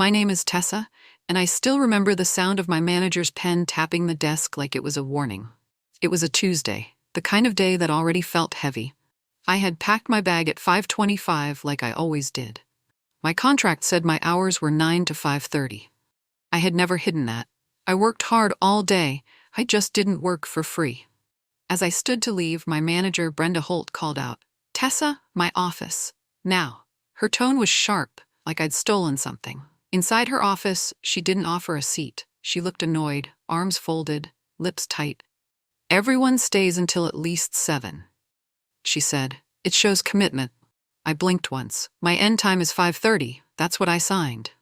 My name is Tessa, and I still remember the sound of my manager's pen tapping the desk like it was a warning. It was a Tuesday, the kind of day that already felt heavy. I had packed my bag at 5:25 like I always did. My contract said my hours were 9 to 5:30. I had never hidden that. I worked hard all day, I just didn't work for free. As I stood to leave, my manager, Brenda Holt, called out, "Tessa, my office. Now." Her tone was sharp, like I'd stolen something. Inside her office, she didn't offer a seat. She looked annoyed, arms folded, lips tight. "Everyone stays until at least 7. She said. "It shows commitment." I blinked once. "My end time is 5:30. That's what I signed."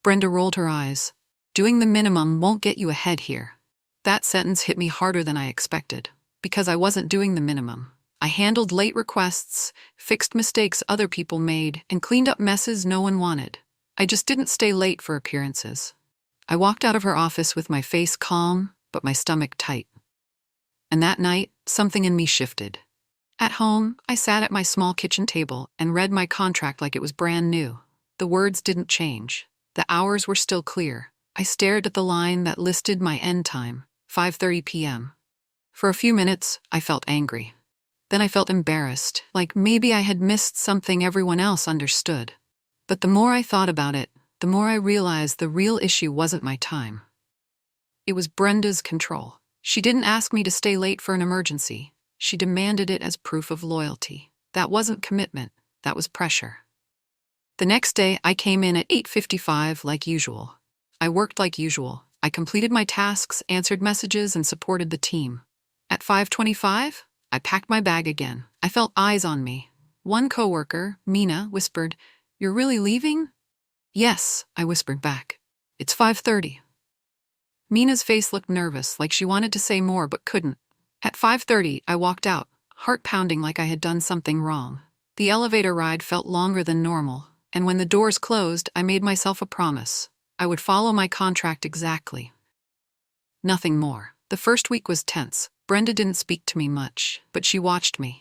Brenda rolled her eyes. "Doing the minimum won't get you ahead here." That sentence hit me harder than I expected, because I wasn't doing the minimum. I handled late requests, fixed mistakes other people made, and cleaned up messes no one wanted. I just didn't stay late for appearances. I walked out of her office with my face calm, but my stomach tight. And that night, something in me shifted. At home, I sat at my small kitchen table and read my contract like it was brand new. The words didn't change. The hours were still clear. I stared at the line that listed my end time, 5:30 p.m. For a few minutes, I felt angry. Then I felt embarrassed, like maybe I had missed something everyone else understood. But the more I thought about it, the more I realized the real issue wasn't my time. It was Brenda's control. She didn't ask me to stay late for an emergency. She demanded it as proof of loyalty. That wasn't commitment, that was pressure. The next day, I came in at 8:55 like usual. I worked like usual. I completed my tasks, answered messages, and supported the team. At 5:25, I packed my bag again. I felt eyes on me. One coworker, Mina, whispered, "You're really leaving?" "Yes," I whispered back. "It's 5:30. Mina's face looked nervous, like she wanted to say more but couldn't. At 5:30, I walked out, heart pounding like I had done something wrong. The elevator ride felt longer than normal, and when the doors closed, I made myself a promise. I would follow my contract exactly. Nothing more. The first week was tense. Brenda didn't speak to me much, but she watched me.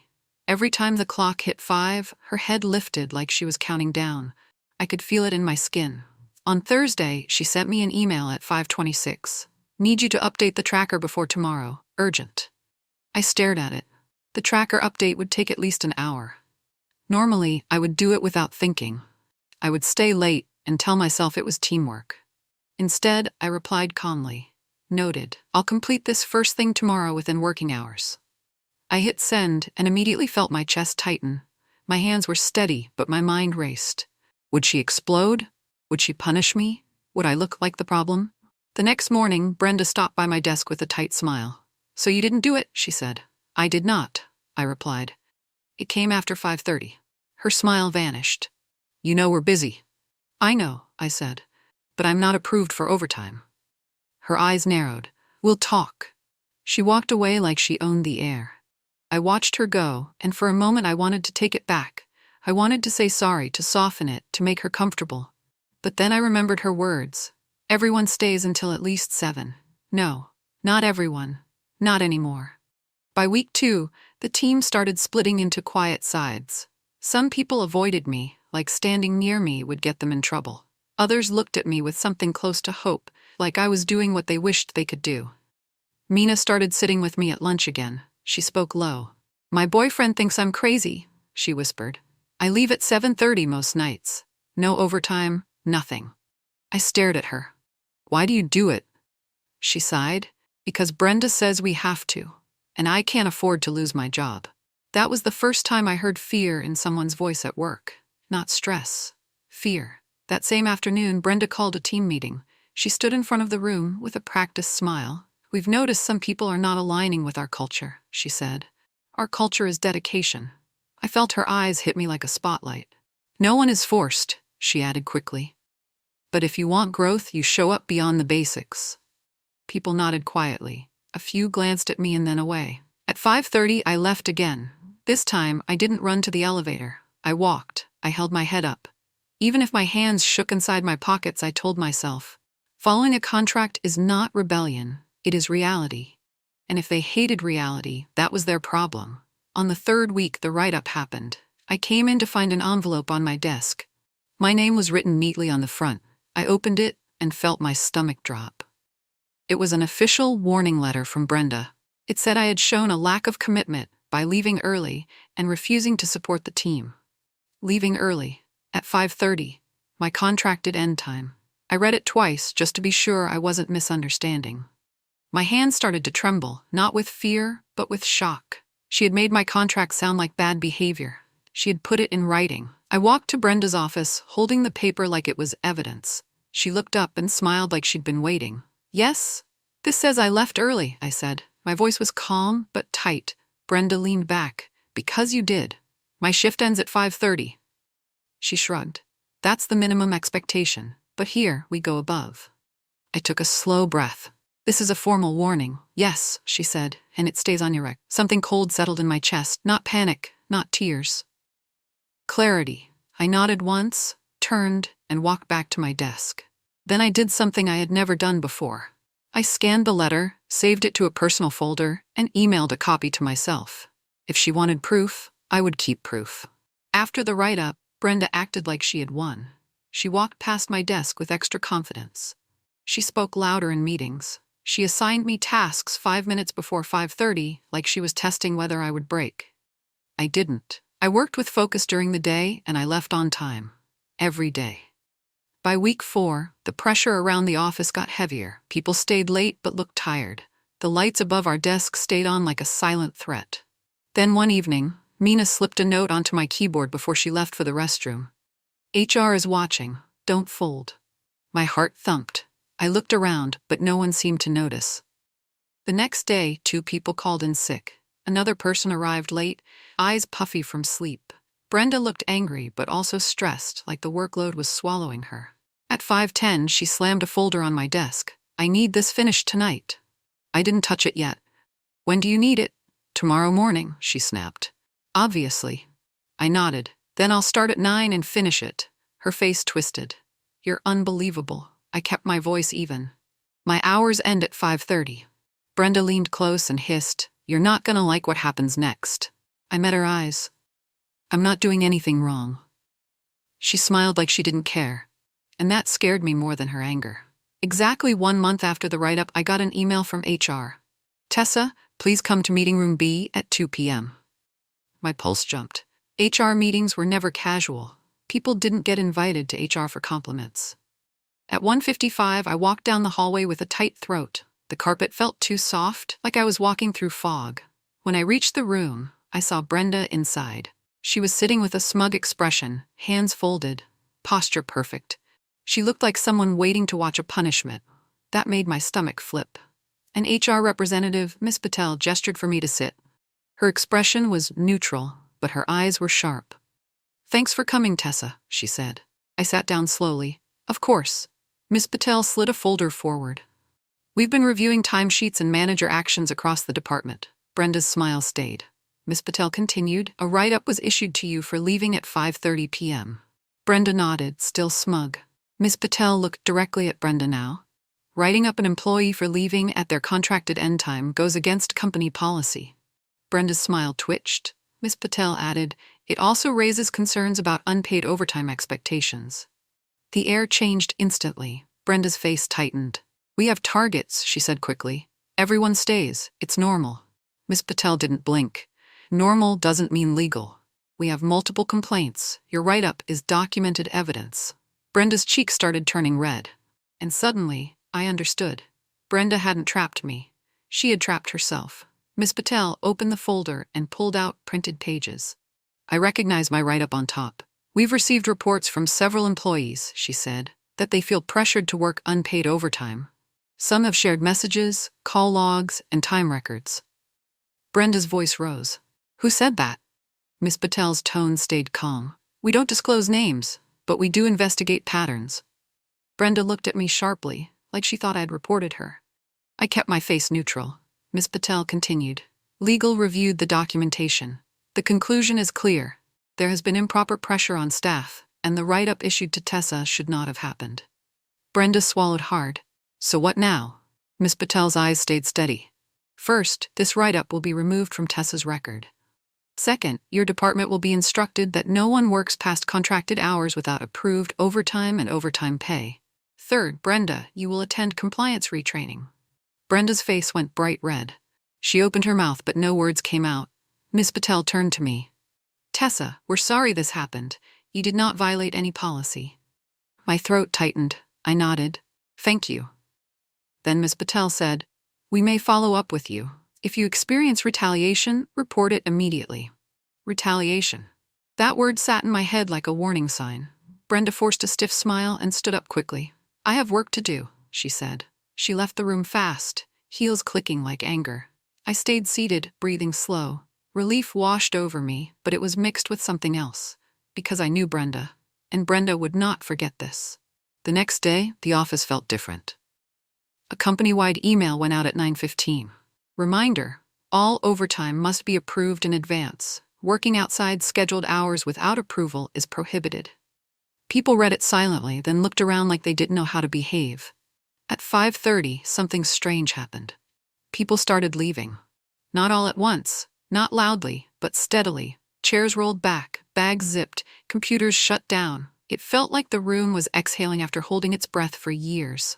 Every time the clock hit 5, her head lifted like she was counting down. I could feel it in my skin. On Thursday, she sent me an email at 5:26. "Need you to update the tracker before tomorrow. Urgent." I stared at it. The tracker update would take at least an hour. Normally, I would do it without thinking. I would stay late and tell myself it was teamwork. Instead, I replied calmly, "Noted. I'll complete this first thing tomorrow within working hours." I hit send and immediately felt my chest tighten. My hands were steady, but my mind raced. Would she explode? Would she punish me? Would I look like the problem? The next morning, Brenda stopped by my desk with a tight smile. "So you didn't do it?" she said. "I did not," I replied. "It came after 5:30. Her smile vanished. "You know we're busy." "I know," I said, "but I'm not approved for overtime." Her eyes narrowed. "We'll talk." She walked away like she owned the air. I watched her go, and for a moment I wanted to take it back. I wanted to say sorry, to soften it, to make her comfortable. But then I remembered her words. Everyone stays until at least 7. No, not everyone. Not anymore. By week 2, the team started splitting into quiet sides. Some people avoided me, like standing near me would get them in trouble. Others looked at me with something close to hope, like I was doing what they wished they could do. Mina started sitting with me at lunch again. She spoke low. "My boyfriend thinks I'm crazy," she whispered. "I leave at 7:30 most nights. No overtime, nothing." I stared at her. "Why do you do it?" She sighed. "Because Brenda says we have to, and I can't afford to lose my job." That was the first time I heard fear in someone's voice at work. Not stress. Fear. That same afternoon, Brenda called a team meeting. She stood in front of the room with a practiced smile. "We've noticed some people are not aligning with our culture," she said. "Our culture is dedication." I felt her eyes hit me like a spotlight. "No one is forced," she added quickly. "But if you want growth, you show up beyond the basics." People nodded quietly. A few glanced at me and then away. At 5:30, I left again. This time, I didn't run to the elevator. I walked. I held my head up. Even if my hands shook inside my pockets, I told myself, following a contract is not rebellion, it is reality. And if they hated reality, that was their problem. On the 3rd week, the write-up happened. I came in to find an envelope on my desk. My name was written neatly on the front. I opened it and felt my stomach drop. It was an official warning letter from Brenda. It said I had shown a lack of commitment by leaving early and refusing to support the team. Leaving early, at 5:30, my contracted end time. I read it twice just to be sure I wasn't misunderstanding. My hands started to tremble, not with fear, but with shock. She had made my contract sound like bad behavior. She had put it in writing. I walked to Brenda's office, holding the paper like it was evidence. She looked up and smiled like she'd been waiting. "Yes? This says I left early," I said. My voice was calm but tight. Brenda leaned back. "Because you did. My shift ends at 5:30. She shrugged. "That's the minimum expectation, but here we go above." I took a slow breath. "This is a formal warning." "Yes," she said, "and it stays on your record." Something cold settled in my chest, not panic, not tears. Clarity. I nodded once, turned, and walked back to my desk. Then I did something I had never done before. I scanned the letter, saved it to a personal folder, and emailed a copy to myself. If she wanted proof, I would keep proof. After the write-up, Brenda acted like she had won. She walked past my desk with extra confidence. She spoke louder in meetings. She assigned me tasks 5 minutes before 5:30, like she was testing whether I would break. I didn't. I worked with focus during the day, and I left on time. Every day. By week 4, the pressure around the office got heavier. People stayed late but looked tired. The lights above our desks stayed on like a silent threat. Then one evening, Mina slipped a note onto my keyboard before she left for the restroom. "HR is watching. Don't fold." My heart thumped. I looked around, but no one seemed to notice. The next day, 2 people called in sick. Another person arrived late, eyes puffy from sleep. Brenda looked angry but also stressed, like the workload was swallowing her. At 5:10, she slammed a folder on my desk. "I need this finished tonight." I didn't touch it yet. "When do you need it?" "Tomorrow morning," she snapped. "Obviously." I nodded. "Then I'll start at 9 and finish it." Her face twisted. "You're unbelievable." I kept my voice even. "My hours end at 5:30. Brenda leaned close and hissed, "You're not gonna like what happens next." I met her eyes. "I'm not doing anything wrong." She smiled like she didn't care. And that scared me more than her anger. Exactly 1 month after the write-up, I got an email from HR. "Tessa, please come to meeting room B at 2 p.m. My pulse jumped. HR meetings were never casual. People didn't get invited to HR for compliments. At 1:55, I walked down the hallway with a tight throat. The carpet felt too soft, like I was walking through fog. When I reached the room, I saw Brenda inside. She was sitting with a smug expression, hands folded, posture perfect. She looked like someone waiting to watch a punishment. That made my stomach flip. An HR representative, Miss Patel, gestured for me to sit. Her expression was neutral, but her eyes were sharp. "Thanks for coming, Tessa," she said. I sat down slowly. "Of course." Miss Patel slid a folder forward. "We've been reviewing timesheets and manager actions across the department." Brenda's smile stayed. Miss Patel continued, "A write-up was issued to you for leaving at 5:30 p.m. Brenda nodded, still smug. Miss Patel looked directly at Brenda now. "Writing up an employee for leaving at their contracted end time goes against company policy." Brenda's smile twitched. Miss Patel added, "It also raises concerns about unpaid overtime expectations." The air changed instantly. Brenda's face tightened. "We have targets," she said quickly. "Everyone stays. It's normal." Miss Patel didn't blink. "Normal doesn't mean legal. We have multiple complaints. Your write-up is documented evidence." Brenda's cheeks started turning red. And suddenly, I understood. Brenda hadn't trapped me. She had trapped herself. Miss Patel opened the folder and pulled out printed pages. I recognized my write-up on top. "We've received reports from several employees," she said, "that they feel pressured to work unpaid overtime. Some have shared messages, call logs, and time records." Brenda's voice rose. "Who said that?" Miss Patel's tone stayed calm. "We don't disclose names, but we do investigate patterns." Brenda looked at me sharply, like she thought I'd reported her. I kept my face neutral. Miss Patel continued. "Legal reviewed the documentation. The conclusion is clear. There has been improper pressure on staff, and the write-up issued to Tessa should not have happened." Brenda swallowed hard. "So what now?" Miss Patel's eyes stayed steady. "First, this write-up will be removed from Tessa's record. Second, your department will be instructed that no one works past contracted hours without approved overtime and overtime pay. Third, Brenda, you will attend compliance retraining. Brenda's face went bright red. She opened her mouth, but no words came out. Miss Patel turned to me. Tessa, we're sorry this happened. You did not violate any policy. My throat tightened. I nodded. Thank you. Then Miss Patel said, we may follow up with you. If you experience retaliation, report it immediately. Retaliation. That word sat in my head like a warning sign. Brenda forced a stiff smile and stood up quickly. I have work to do, she said. She left the room fast, heels clicking like anger. I stayed seated, breathing slow. Relief washed over me, but it was mixed with something else. Because I knew Brenda, and Brenda would not forget this. The next day, the office felt different. A company-wide email went out at 9:15. Reminder, all overtime must be approved in advance. Working outside scheduled hours without approval is prohibited. People read it silently, then looked around like they didn't know how to behave. At 5:30, something strange happened. People started leaving. Not all at once, not loudly, but steadily. Chairs rolled back, bags zipped, computers shut down. It felt like the room was exhaling after holding its breath for years.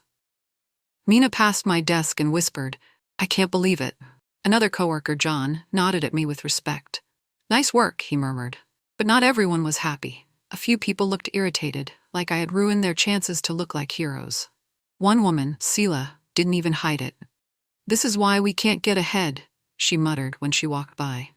Mina passed my desk and whispered, I can't believe it. Another coworker, John, nodded at me with respect. Nice work, he murmured. But not everyone was happy. A few people looked irritated, like I had ruined their chances to look like heroes. One woman, Sela, didn't even hide it. This is why we can't get ahead, she muttered when she walked by.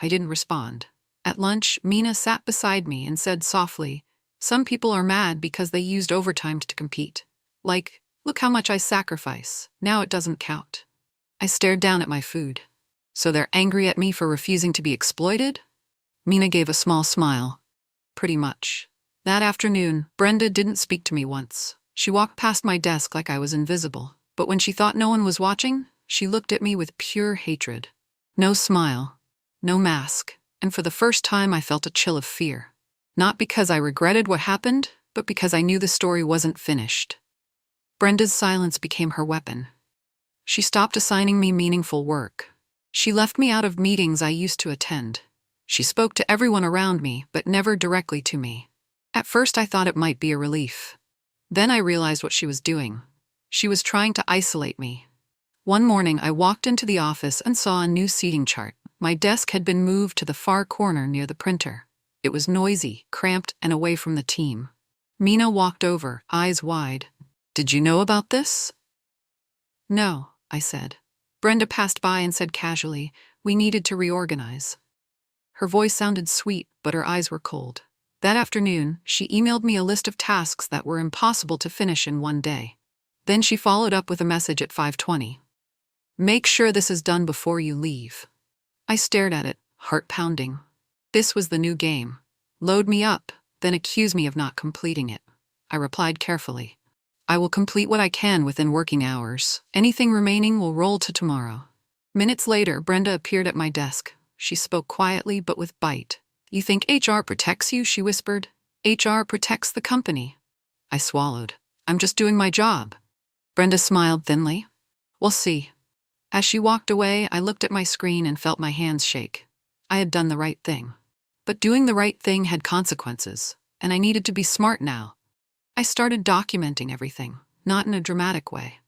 I didn't respond. At lunch, Mina sat beside me and said softly, some people are mad because they used overtime to compete. Like, look how much I sacrifice, now it doesn't count. I stared down at my food. So they're angry at me for refusing to be exploited? Mina gave a small smile. Pretty much. That afternoon, Brenda didn't speak to me once. She walked past my desk like I was invisible. But when she thought no one was watching, she looked at me with pure hatred. No smile, no mask, and for the first time I felt a chill of fear. Not because I regretted what happened, but because I knew the story wasn't finished. Brenda's silence became her weapon. She stopped assigning me meaningful work. She left me out of meetings I used to attend. She spoke to everyone around me, but never directly to me. At first I thought it might be a relief. Then I realized what she was doing. She was trying to isolate me. One morning I walked into the office and saw a new seating chart. My desk had been moved to the far corner near the printer. It was noisy, cramped, and away from the team. Mina walked over, eyes wide. Did you know about this? No, I said. Brenda passed by and said casually, we needed to reorganize. Her voice sounded sweet, but her eyes were cold. That afternoon, she emailed me a list of tasks that were impossible to finish in one day. Then she followed up with a message at 5:20. Make sure this is done before you leave. I stared at it, heart pounding. This was the new game. Load me up, then accuse me of not completing it. I replied carefully. I will complete what I can within working hours. Anything remaining will roll to tomorrow. Minutes later, Brenda appeared at my desk. She spoke quietly but with bite. You think HR protects you? She whispered. HR protects the company. I swallowed. I'm just doing my job. Brenda smiled thinly. We'll see. As she walked away, I looked at my screen and felt my hands shake. I had done the right thing. But doing the right thing had consequences, and I needed to be smart now. I started documenting everything, not in a dramatic way.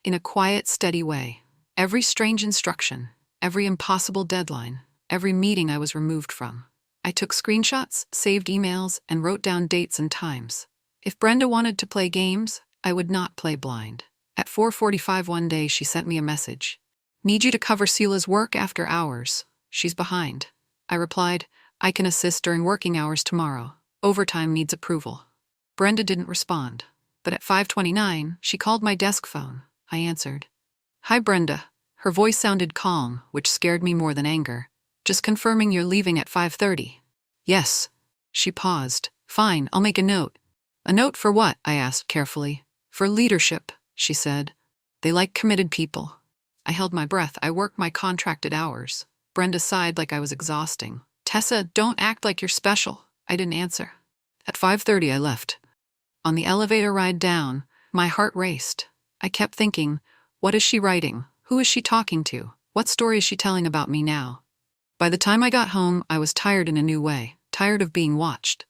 In a quiet, steady way. Every strange instruction, every impossible deadline, every meeting I was removed from. I took screenshots, saved emails, and wrote down dates and times. If Brenda wanted to play games, I would not play blind. At 4:45 one day, she sent me a message. Need you to cover Sela's work after hours. She's behind. I replied, I can assist during working hours tomorrow. Overtime needs approval. Brenda didn't respond. But at 5:29, she called my desk phone. I answered. Hi, Brenda. Her voice sounded calm, which scared me more than anger. Just confirming you're leaving at 5:30. Yes. She paused. Fine, I'll make a note. A note for what? I asked carefully. For leadership, she said. They like committed people. I held my breath. I worked my contracted hours. Brenda sighed like I was exhausting. Tessa, don't act like you're special. I didn't answer. At 5:30, I left. On the elevator ride down, my heart raced. I kept thinking, what is she writing? Who is she talking to? What story is she telling about me now? By the time I got home, I was tired in a new way, tired of being watched.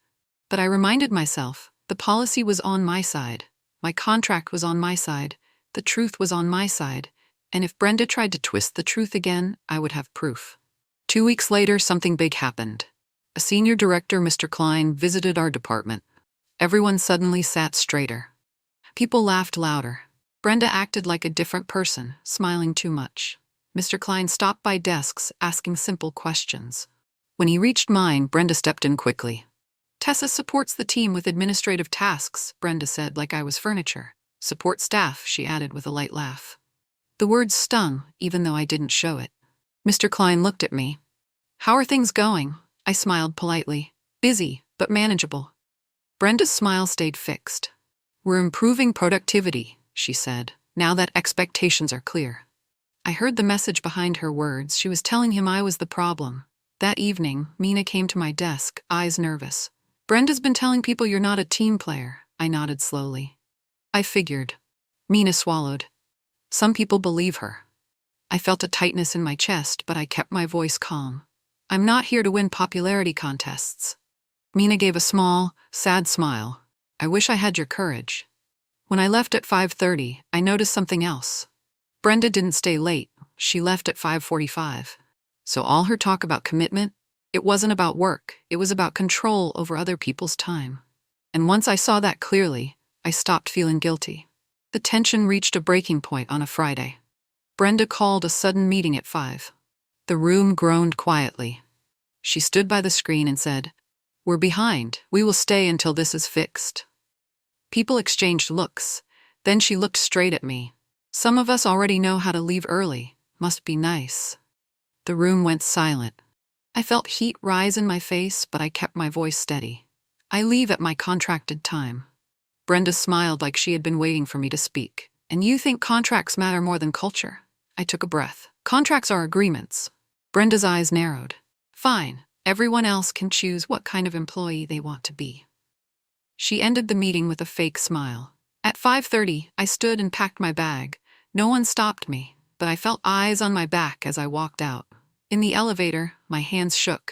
But I reminded myself, the policy was on my side. My contract was on my side. The truth was on my side. And if Brenda tried to twist the truth again, I would have proof. 2 weeks later, something big happened. A senior director, Mr. Klein, visited our department. Everyone suddenly sat straighter. People laughed louder. Brenda acted like a different person, smiling too much. Mr. Klein stopped by desks, asking simple questions. When he reached mine, Brenda stepped in quickly. Tessa supports the team with administrative tasks, Brenda said like I was furniture. Support staff, she added with a light laugh. The words stung, even though I didn't show it. Mr. Klein looked at me. How are things going? I smiled politely. Busy, but manageable. Brenda's smile stayed fixed. We're improving productivity, she said, now that expectations are clear. I heard the message behind her words. She was telling him I was the problem. That evening, Mina came to my desk, eyes nervous. Brenda's been telling people you're not a team player. I nodded slowly. I figured. Mina swallowed. Some people believe her. I felt a tightness in my chest, but I kept my voice calm. I'm not here to win popularity contests. Mina gave a small, sad smile. I wish I had your courage. When I left at 5:30, I noticed something else. Brenda didn't stay late. She left at 5:45. So all her talk about commitment, it wasn't about work. It was about control over other people's time. And once I saw that clearly, I stopped feeling guilty. The tension reached a breaking point on a Friday. Brenda called a sudden meeting at 5. The room groaned quietly. She stood by the screen and said, "We're behind. We will stay until this is fixed." People exchanged looks. Then she looked straight at me. Some of us already know how to leave early. Must be nice. The room went silent. I felt heat rise in my face, but I kept my voice steady. I leave at my contracted time. Brenda smiled like she had been waiting for me to speak. And you think contracts matter more than culture? I took a breath. Contracts are agreements. Brenda's eyes narrowed. Fine. Everyone else can choose what kind of employee they want to be. She ended the meeting with a fake smile. At 5:30, I stood and packed my bag. No one stopped me, but I felt eyes on my back as I walked out. In the elevator, my hands shook.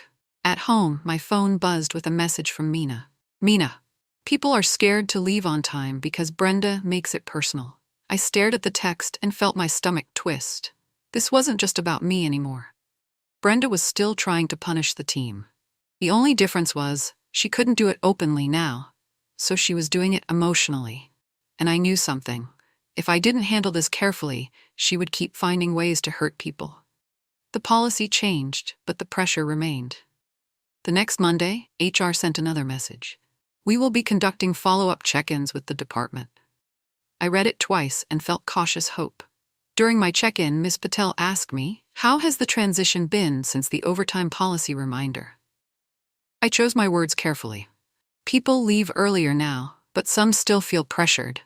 At home, my phone buzzed with a message from Mina. Mina. People are scared to leave on time because Brenda makes it personal. I stared at the text and felt my stomach twist. This wasn't just about me anymore. Brenda was still trying to punish the team. The only difference was, she couldn't do it openly now, so she was doing it emotionally. And I knew something. If I didn't handle this carefully, she would keep finding ways to hurt people. The policy changed, but the pressure remained. The next Monday, HR sent another message. We will be conducting follow-up check-ins with the department. I read it twice and felt cautious hope. During my check-in, Ms. Patel asked me, how has the transition been since the overtime policy reminder? I chose my words carefully. People leave earlier now, but some still feel pressured.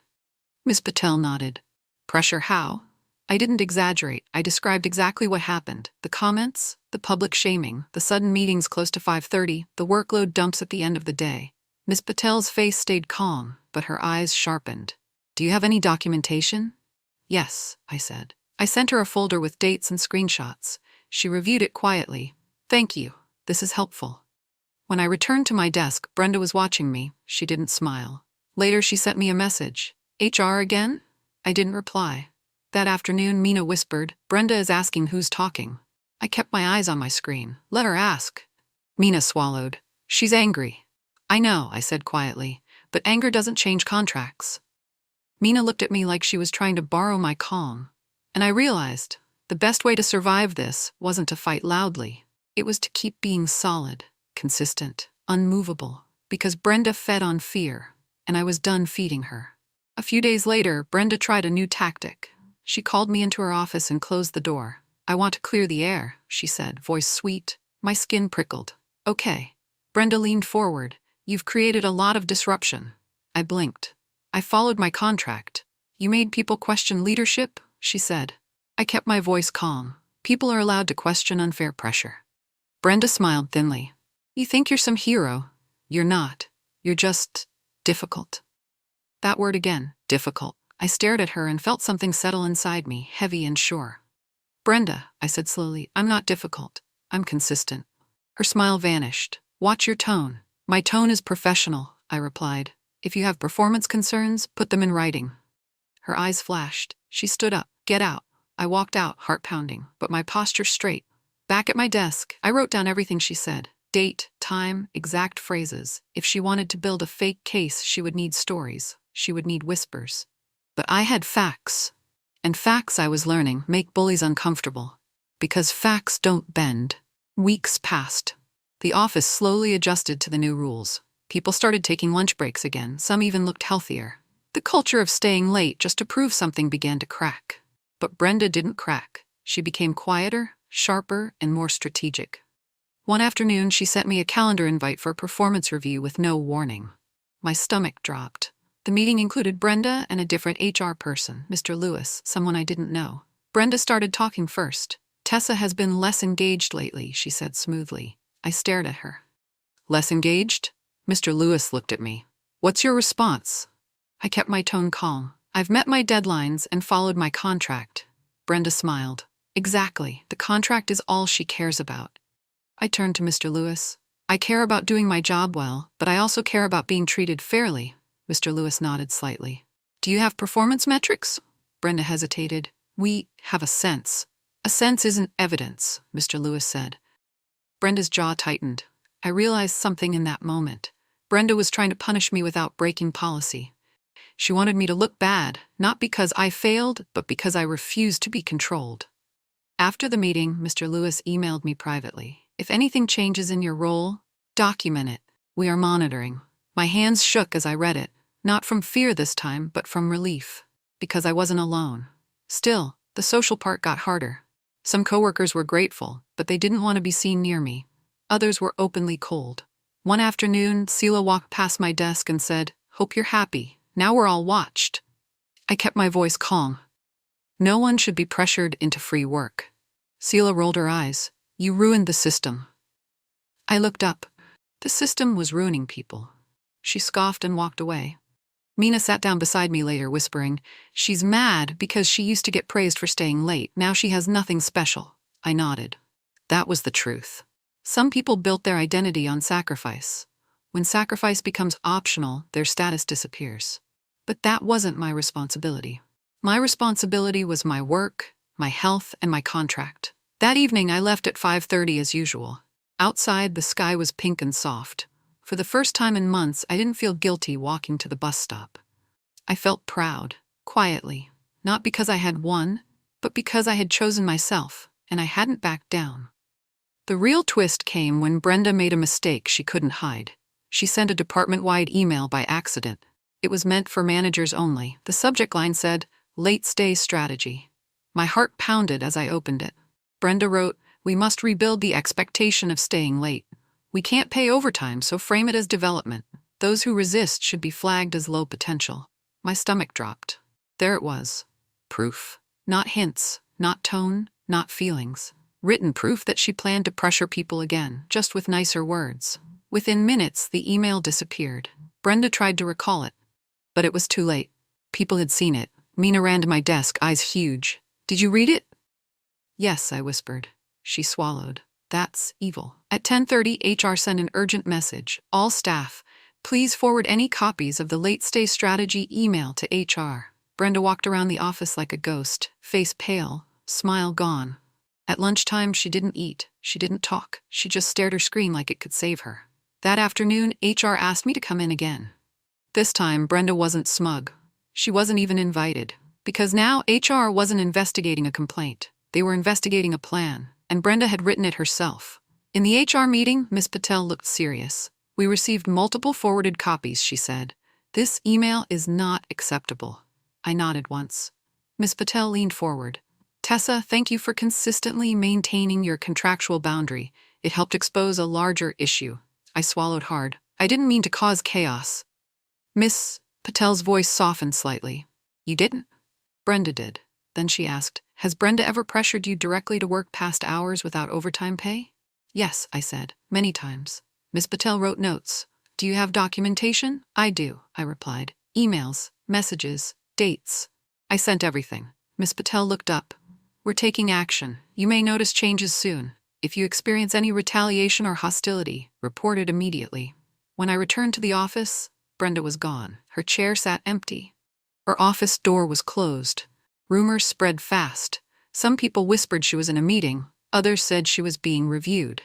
Ms. Patel nodded. Pressure how? I didn't exaggerate. I described exactly what happened. The comments, the public shaming, the sudden meetings close to 5:30, the workload dumps at the end of the day. Ms. Patel's face stayed calm, but her eyes sharpened. Do you have any documentation? Yes, I said. I sent her a folder with dates and screenshots. She reviewed it quietly. Thank you. This is helpful. When I returned to my desk, Brenda was watching me. She didn't smile. Later, she sent me a message. HR again? I didn't reply. That afternoon, Mina whispered, Brenda is asking who's talking. I kept my eyes on my screen. Let her ask. Mina swallowed. She's angry. I know, I said quietly, but anger doesn't change contracts. Mina looked at me like she was trying to borrow my calm. And I realized, the best way to survive this wasn't to fight loudly. It was to keep being solid, consistent, unmovable, because Brenda fed on fear, and I was done feeding her. A few days later, Brenda tried a new tactic. She called me into her office and closed the door. I want to clear the air, she said, voice sweet. My skin prickled. Okay. Brenda leaned forward. You've created a lot of disruption. I blinked. I followed my contract. You made people question leadership, she said. I kept my voice calm. People are allowed to question unfair pressure. Brenda smiled thinly. You think you're some hero. You're not. You're just difficult. That word again, difficult. I stared at her and felt something settle inside me, heavy and sure. Brenda, I said slowly, I'm not difficult. I'm consistent. Her smile vanished. Watch your tone. My tone is professional, I replied. If you have performance concerns, put them in writing. Her eyes flashed. She stood up. Get out. I walked out, heart pounding, but my posture straight. Back at my desk, I wrote down everything she said. Date, time, exact phrases. If she wanted to build a fake case, she would need stories. She would need whispers. But I had facts. And facts, I was learning, make bullies uncomfortable. Because facts don't bend. Weeks passed. The office slowly adjusted to the new rules. People started taking lunch breaks again. Some even looked healthier. The culture of staying late just to prove something began to crack. But Brenda didn't crack. She became quieter, sharper, and more strategic. One afternoon, she sent me a calendar invite for a performance review with no warning. My stomach dropped. The meeting included Brenda and a different HR person, Mr. Lewis, someone I didn't know. Brenda started talking first. Tessa has been less engaged lately, she said smoothly. I stared at her. Less engaged? Mr. Lewis looked at me. What's your response? I kept my tone calm. I've met my deadlines and followed my contract. Brenda smiled. Exactly. The contract is all she cares about. I turned to Mr. Lewis. I care about doing my job well, but I also care about being treated fairly. Mr. Lewis nodded slightly. Do you have performance metrics? Brenda hesitated. We have a sense. A sense isn't evidence, Mr. Lewis said. Brenda's jaw tightened. I realized something in that moment. Brenda was trying to punish me without breaking policy. She wanted me to look bad, not because I failed, but because I refused to be controlled. After the meeting, Mr. Lewis emailed me privately. If anything changes in your role, document it. We are monitoring. My hands shook as I read it, not from fear this time, but from relief, because I wasn't alone. Still, the social part got harder. Some coworkers were grateful, but they didn't want to be seen near me. Others were openly cold. One afternoon, Sela walked past my desk and said, "Hope you're happy. Now we're all watched." I kept my voice calm. No one should be pressured into free work. Sela rolled her eyes. You ruined the system. I looked up. The system was ruining people. She scoffed and walked away. Mina sat down beside me later, whispering, "She's mad because she used to get praised for staying late. Now she has nothing special." I nodded. That was the truth. Some people built their identity on sacrifice. When sacrifice becomes optional, their status disappears. But that wasn't my responsibility. My responsibility was my work, my health, and my contract. That evening, I left at 5:30 as usual. Outside, the sky was pink and soft. For the first time in months, I didn't feel guilty walking to the bus stop. I felt proud, quietly, not because I had won, but because I had chosen myself, and I hadn't backed down. The real twist came when Brenda made a mistake she couldn't hide. She sent a department-wide email by accident. It was meant for managers only. The subject line said, "Late stay strategy." My heart pounded as I opened it. Brenda wrote, "We must rebuild the expectation of staying late. We can't pay overtime, so frame it as development. Those who resist should be flagged as low potential." My stomach dropped. There it was. Proof. Not hints, not tone, not feelings. Written proof that she planned to pressure people again, just with nicer words. Within minutes, the email disappeared. Brenda tried to recall it, but it was too late. People had seen it. Mina ran to my desk, eyes huge. "Did you read it?" "Yes," I whispered. She swallowed. "That's evil." At 10:30, HR sent an urgent message. "All staff, please forward any copies of the late stay strategy email to HR." Brenda walked around the office like a ghost, face pale, smile gone. At lunchtime, she didn't eat. She didn't talk. She just stared at her screen like it could save her. That afternoon, HR asked me to come in again. This time, Brenda wasn't smug. She wasn't even invited. Because now, HR wasn't investigating a complaint. They were investigating a plan, and Brenda had written it herself. In the HR meeting, Ms. Patel looked serious. "We received multiple forwarded copies," she said. "This email is not acceptable." I nodded once. Ms. Patel leaned forward. "Tessa, thank you for consistently maintaining your contractual boundary. It helped expose a larger issue." I swallowed hard. I didn't mean to cause chaos. Miss Patel's voice softened slightly. "You didn't?" Brenda did. Then she asked, "Has Brenda ever pressured you directly to work past hours without overtime pay?" "Yes," I said, "many times." Ms. Patel wrote notes. "Do you have documentation?" "I do," I replied. "Emails, messages, dates." I sent everything. Ms. Patel looked up. "We're taking action. You may notice changes soon. If you experience any retaliation or hostility, report it immediately." When I returned to the office, Brenda was gone. Her chair sat empty. Her office door was closed. Rumors spread fast. Some people whispered she was in a meeting. Others said she was being reviewed.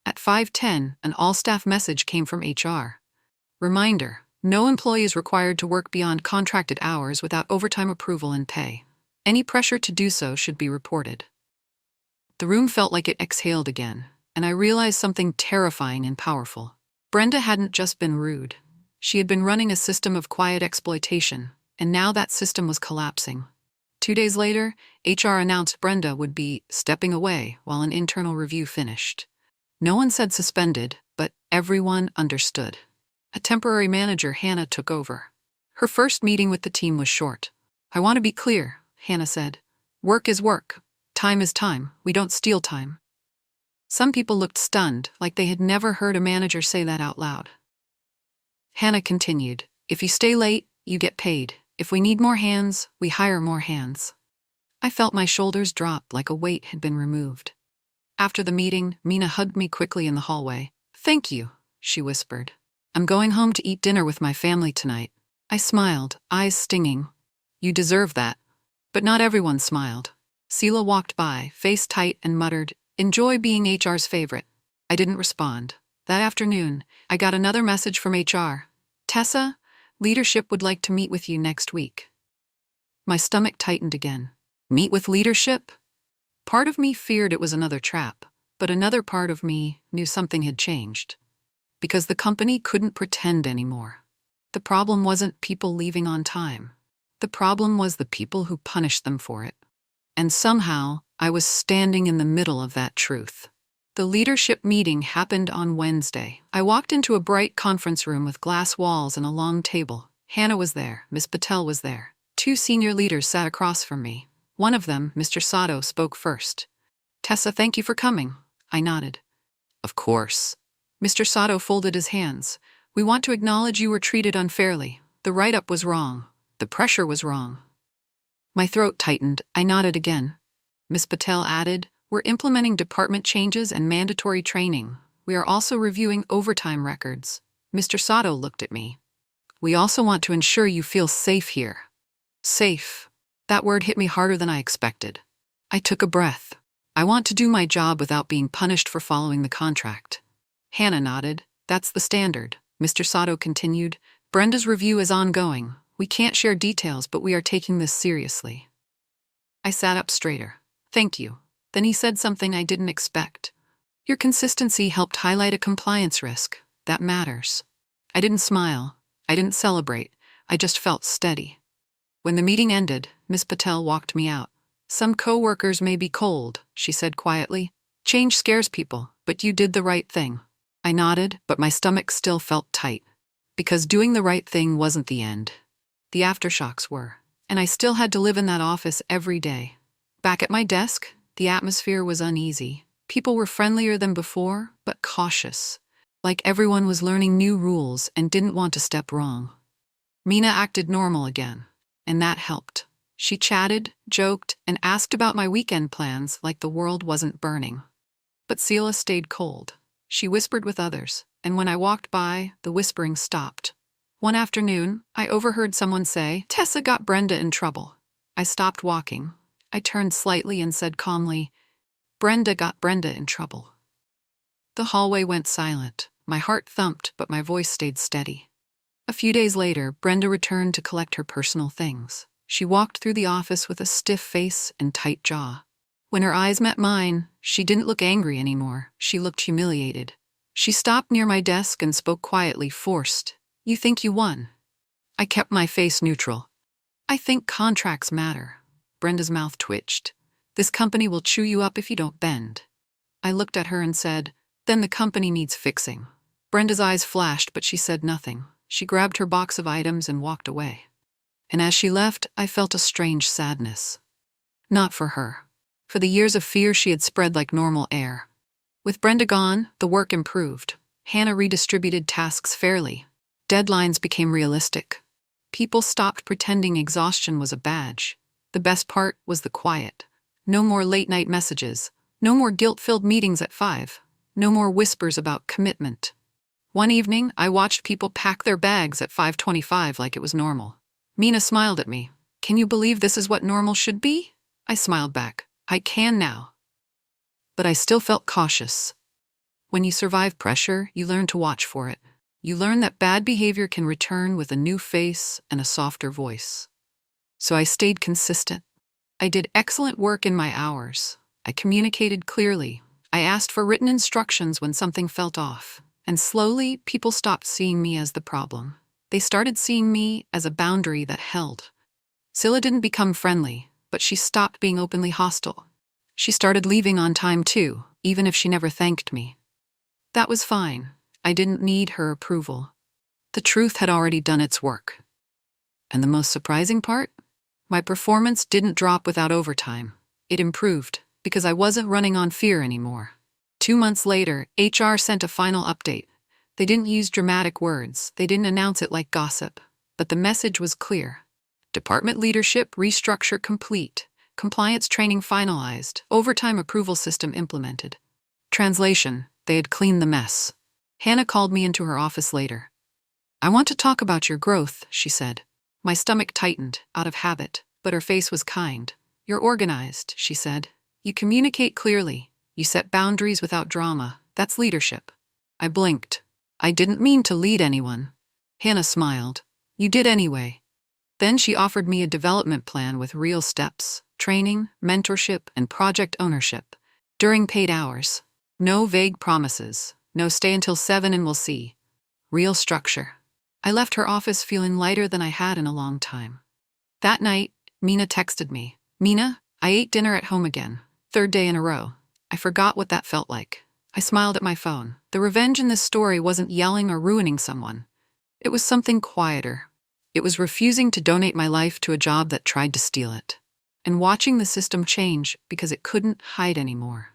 At 5:10, an all-staff message came from HR. Reminder: no employee is required to work beyond contracted hours without overtime approval and pay. Any pressure to do so should be reported. The room felt like it exhaled again, and I realized something terrifying and powerful. Brenda hadn't just been rude. She had been running a system of quiet exploitation, and now that system was collapsing. 2 days later, HR announced Brenda would be stepping away while an internal review finished. No one said suspended, but everyone understood. A temporary manager, Hannah, took over. Her first meeting with the team was short. "I want to be clear," Hannah said. "Work is work. Time is time. We don't steal time." Some people looked stunned, like they had never heard a manager say that out loud. Hannah continued, "If you stay late, you get paid. If we need more hands, we hire more hands." I felt my shoulders drop like a weight had been removed. After the meeting, Mina hugged me quickly in the hallway. "Thank you," she whispered. "I'm going home to eat dinner with my family tonight." I smiled, eyes stinging. "You deserve that." But not everyone smiled. Sela walked by, face tight, and muttered, "Enjoy being HR's favorite." I didn't respond. That afternoon, I got another message from HR. "Tessa, leadership would like to meet with you next week." My stomach tightened again. Meet with leadership? Part of me feared it was another trap, but another part of me knew something had changed. Because the company couldn't pretend anymore. The problem wasn't people leaving on time. The problem was the people who punished them for it. And somehow, I was standing in the middle of that truth. The leadership meeting happened on Wednesday. I walked into a bright conference room with glass walls and a long table. Hannah was there. Ms. Patel was there. 2 senior leaders sat across from me. One of them, Mr. Sato, spoke first. "Tessa, thank you for coming." I nodded. "Of course." Mr. Sato folded his hands. "We want to acknowledge you were treated unfairly. The write-up was wrong. The pressure was wrong." My throat tightened. I nodded again. Ms. Patel added, "We're implementing department changes and mandatory training. We are also reviewing overtime records." Mr. Sato looked at me. "We also want to ensure you feel safe here." Safe. That word hit me harder than I expected. I took a breath. I want to do my job without being punished for following the contract. Hannah nodded. "That's the standard." Mr. Sato continued, "Brenda's review is ongoing. We can't share details, but we are taking this seriously." I sat up straighter. "Thank you." Then he said something I didn't expect. "Your consistency helped highlight a compliance risk. That matters." I didn't smile. I didn't celebrate. I just felt steady. When the meeting ended, Ms. Patel walked me out. "Some co-workers may be cold," she said quietly. "Change scares people, but you did the right thing." I nodded, but my stomach still felt tight. Because doing the right thing wasn't the end. The aftershocks were. And I still had to live in that office every day. Back at my desk, the atmosphere was uneasy. People were friendlier than before, but cautious. Like everyone was learning new rules and didn't want to step wrong. Mina acted normal again, and that helped. She chatted, joked, and asked about my weekend plans like the world wasn't burning. But Sela stayed cold. She whispered with others, and when I walked by, the whispering stopped. One afternoon, I overheard someone say, "Tessa got Brenda in trouble." I stopped walking. I turned slightly and said calmly, "Brenda got Brenda in trouble." The hallway went silent. My heart thumped, but my voice stayed steady. A few days later, Brenda returned to collect her personal things. She walked through the office with a stiff face and tight jaw. When her eyes met mine, she didn't look angry anymore. She looked humiliated. She stopped near my desk and spoke quietly, forced. "You think you won?" I kept my face neutral. "I think contracts matter." Brenda's mouth twitched. "This company will chew you up if you don't bend." I looked at her and said, "Then the company needs fixing." Brenda's eyes flashed, but she said nothing. She grabbed her box of items and walked away. And as she left, I felt a strange sadness. Not for her. For the years of fear she had spread like normal air. With Brenda gone, the work improved. Hannah redistributed tasks fairly. Deadlines became realistic. People stopped pretending exhaustion was a badge. The best part was the quiet. No more late-night messages. No more guilt-filled meetings at 5. No more whispers about commitment. One evening, I watched people pack their bags at 5:25 like it was normal. Mina smiled at me. Can you believe this is what normal should be? I smiled back. I can now. But I still felt cautious. When you survive pressure, you learn to watch for it. You learn that bad behavior can return with a new face and a softer voice. So I stayed consistent. I did excellent work in my hours. I communicated clearly. I asked for written instructions when something felt off. And slowly, people stopped seeing me as the problem. They started seeing me as a boundary that held. Scylla didn't become friendly, but she stopped being openly hostile. She started leaving on time too, even if she never thanked me. That was fine. I didn't need her approval. The truth had already done its work. And the most surprising part? My performance didn't drop without overtime. It improved, because I wasn't running on fear anymore. 2 months later, HR sent a final update. They didn't use dramatic words. They didn't announce it like gossip. But the message was clear. Department leadership restructure complete. Compliance training finalized. Overtime approval system implemented. Translation: they had cleaned the mess. Hannah called me into her office later. I want to talk about your growth, she said. My stomach tightened, out of habit, but her face was kind. You're organized, she said. You communicate clearly. You set boundaries without drama. That's leadership. I blinked. I didn't mean to lead anyone. Hannah smiled. You did anyway. Then she offered me a development plan with real steps, training, mentorship, and project ownership. During paid hours. No vague promises. No stay until 7 and we'll see. Real structure. I left her office feeling lighter than I had in a long time. That night, Mina texted me. Mina, I ate dinner at home again. 3rd day in a row. I forgot what that felt like. I smiled at my phone. The revenge in this story wasn't yelling or ruining someone. It was something quieter. It was refusing to donate my life to a job that tried to steal it. And watching the system change because it couldn't hide anymore.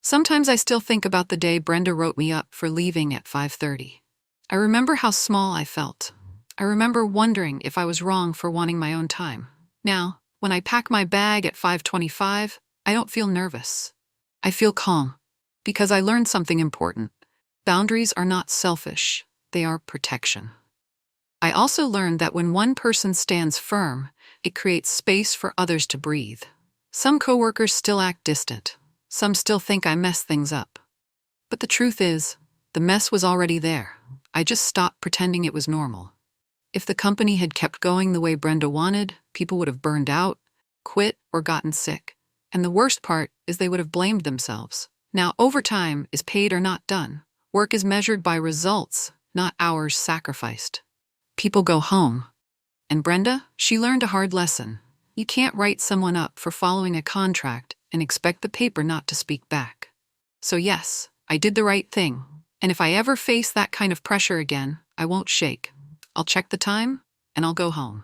Sometimes I still think about the day Brenda wrote me up for leaving at 5:30. I remember how small I felt. I remember wondering if I was wrong for wanting my own time. Now, when I pack my bag at 5:25, I don't feel nervous. I feel calm, because I learned something important. Boundaries are not selfish, they are protection. I also learned that when one person stands firm, it creates space for others to breathe. Some coworkers still act distant. Some still think I mess things up. But the truth is, the mess was already there. I just stopped pretending it was normal. If the company had kept going the way Brenda wanted, people would have burned out, quit, or gotten sick. And the worst part is they would have blamed themselves. Now, overtime is paid or not done. Work is measured by results, not hours sacrificed. People go home. And Brenda, she learned a hard lesson. You can't write someone up for following a contract and expect the paper not to speak back. So yes, I did the right thing. And if I ever face that kind of pressure again, I won't shake. I'll check the time, and I'll go home.